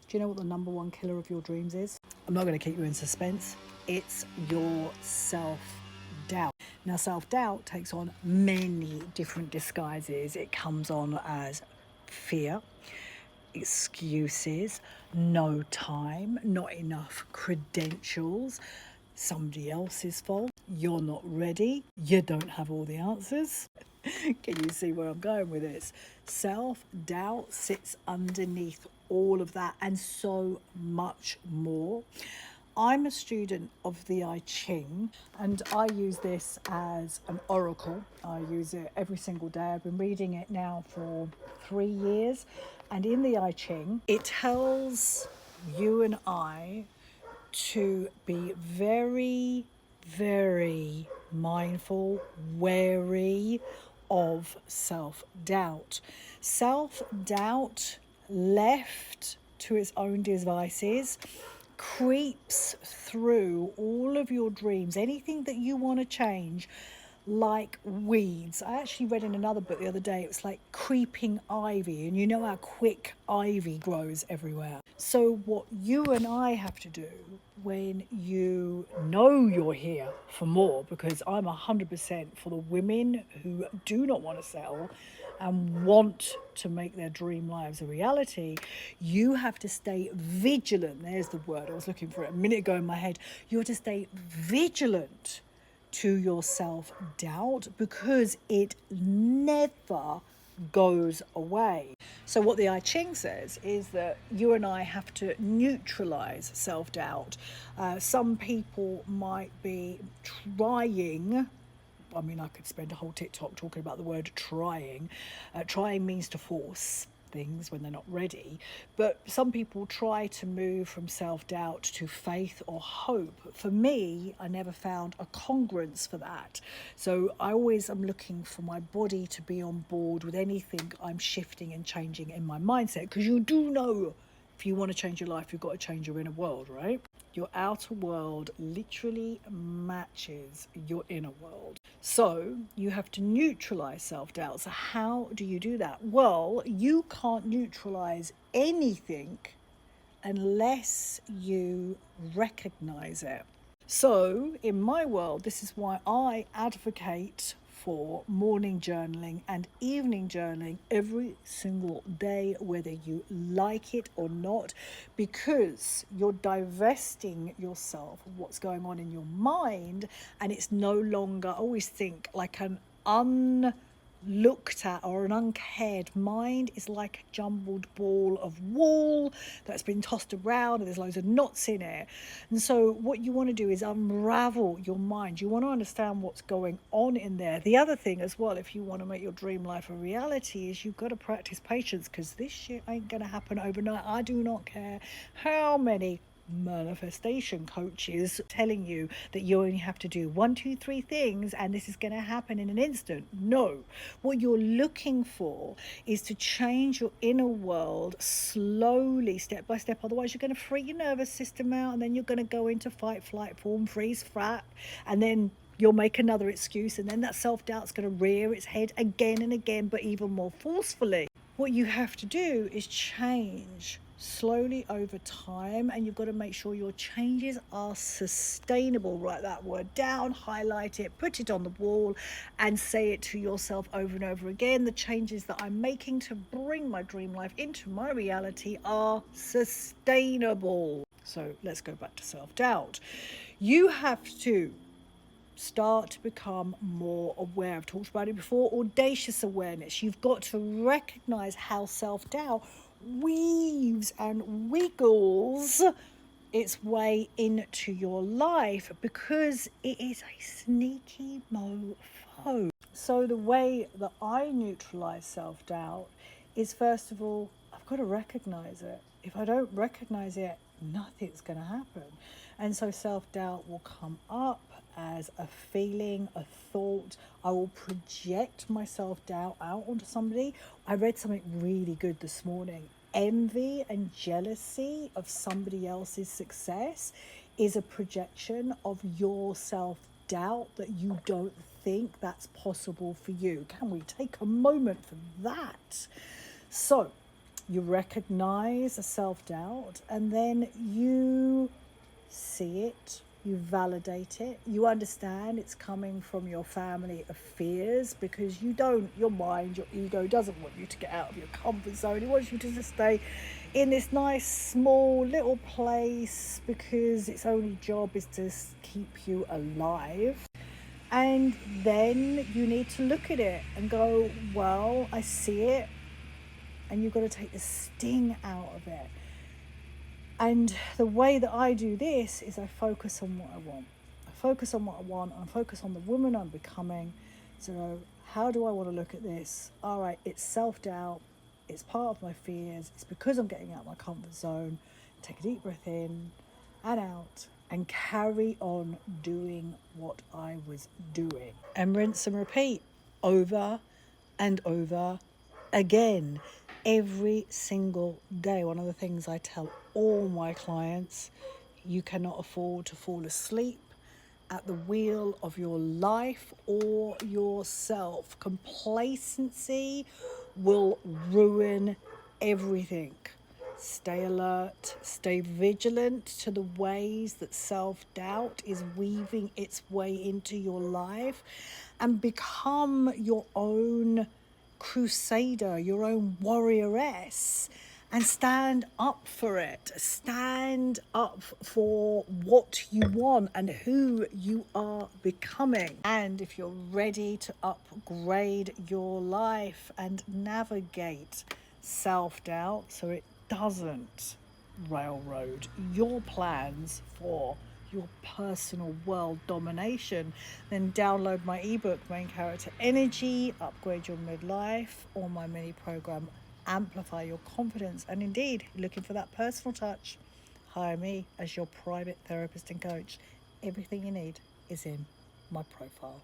Do you know what the number one killer of your dreams is? I'm not going to keep you in suspense. It's your self-doubt. Now, self-doubt takes on many different disguises. It comes on as fear, excuses, no time, not enough credentials, somebody else's fault, you're not ready, you don't have all the answers. Can you see where I'm going with this? Self-doubt sits underneath all of that and so much more. I'm a student of the I Ching and I use this as an oracle. I use it every single day. I've been reading it now for 3 years. And in the I Ching, it tells you and I to be very, very mindful, wary of self-doubt. Self-doubt, left to its own devices, creeps through all of your dreams, anything that you want to change, like weeds. I actually read in another book the other day, it was like creeping ivy, and you know how quick ivy grows everywhere. So what you and I have to do when you know you're here for more, because I'm 100% for the women who do not want to settle and want to make their dream lives a reality, you have to stay vigilant. There's the word I was looking for it a minute ago in my head. You have to stay vigilant to your self-doubt because it never goes away. So what the I Ching says is that you and I have to neutralize self-doubt. Some people might be trying, I mean, I could spend a whole TikTok talking about the word trying. Trying means to force things when they're not ready. But some people try to move from self-doubt to faith or hope. For me, I never found a congruence for that. So I always am looking for my body to be on board with anything I'm shifting and changing in my mindset. Because you do know, if you want to change your life, you've got to change your inner world, right? Your outer world literally matches your inner world. So you have to neutralize self-doubt. So how do you do that? Well, you can't neutralize anything unless you recognize it. So in my world, this is why I advocate for morning journaling and evening journaling every single day, whether you like it or not, because you're divesting yourself of what's going on in your mind, and it's no longer, I always think, like an unlooked at or an uncared mind is like a jumbled ball of wool that's been tossed around and there's loads of knots in it. And so what you want to do is unravel your mind. You want to understand what's going on in there. The other thing as well, if you want to make your dream life a reality, is you've got to practice patience, because this shit ain't going to happen overnight. I do not care how many manifestation coaches telling you that you only have to do 1, 2, 3 things and this is going to happen in an instant. No, what you're looking for is to change your inner world slowly, step by step. Otherwise you're going to freak your nervous system out, and then you're going to go into fight, flight, fawn, freeze, frat, and then you'll make another excuse, and then that self-doubt's going to rear its head again and again, but even more forcefully. What you have to do is change slowly over time, and you've got to make sure your changes are sustainable. Write that word down, highlight it, put it on the wall, and say it to yourself over and over again. The changes that I'm making to bring my dream life into my reality are sustainable. So let's go back to self-doubt. You have to start to become more aware. I've talked about it before, audacious awareness. You've got to recognize how self-doubt weaves and wiggles its way into your life, because it is a sneaky mofo. So the way that I neutralize self-doubt is, first of all, I've got to recognize it. If I don't recognize it, nothing's going to happen. And so self-doubt will come up as a feeling, a thought. I will project my self-doubt out onto somebody. I read something really good this morning. Envy and jealousy of somebody else's success is a projection of your self-doubt, that you don't think that's possible for you. Can we take a moment for that? So You recognize a self-doubt, and then you see it, you validate it, you understand it's coming from your family of fears, because your mind, your ego doesn't want you to get out of your comfort zone. It wants you to just stay in this nice small little place, because its only job is to keep you alive. And then you need to look at it and go, well, I see it, and you've got to take the sting out of it. And the way that I do this is I focus on what I want. I focus on what I want. I focus on the woman I'm becoming. So how do I want to look at this? All right, it's self-doubt. It's part of my fears. It's because I'm getting out of my comfort zone. Take a deep breath in and out, and carry on doing what I was doing. And rinse and repeat over and over again, every single day. One of the things I tell all my clients: you cannot afford to fall asleep at the wheel of your life or yourself. Complacency will ruin everything. Stay alert, stay vigilant to the ways that self-doubt is weaving its way into your life, and become your own crusader, your own warrioress, and stand up for it. Stand up for what you want and who you are becoming. And if you're ready to upgrade your life and navigate self-doubt so it doesn't railroad your plans for your personal world domination, then download my ebook, Main Character Energy, Upgrade Your Midlife, or my mini program, Amplify Your Confidence. And indeed, looking for that personal touch, hire me as your private therapist and coach. Everything you need is in my profile.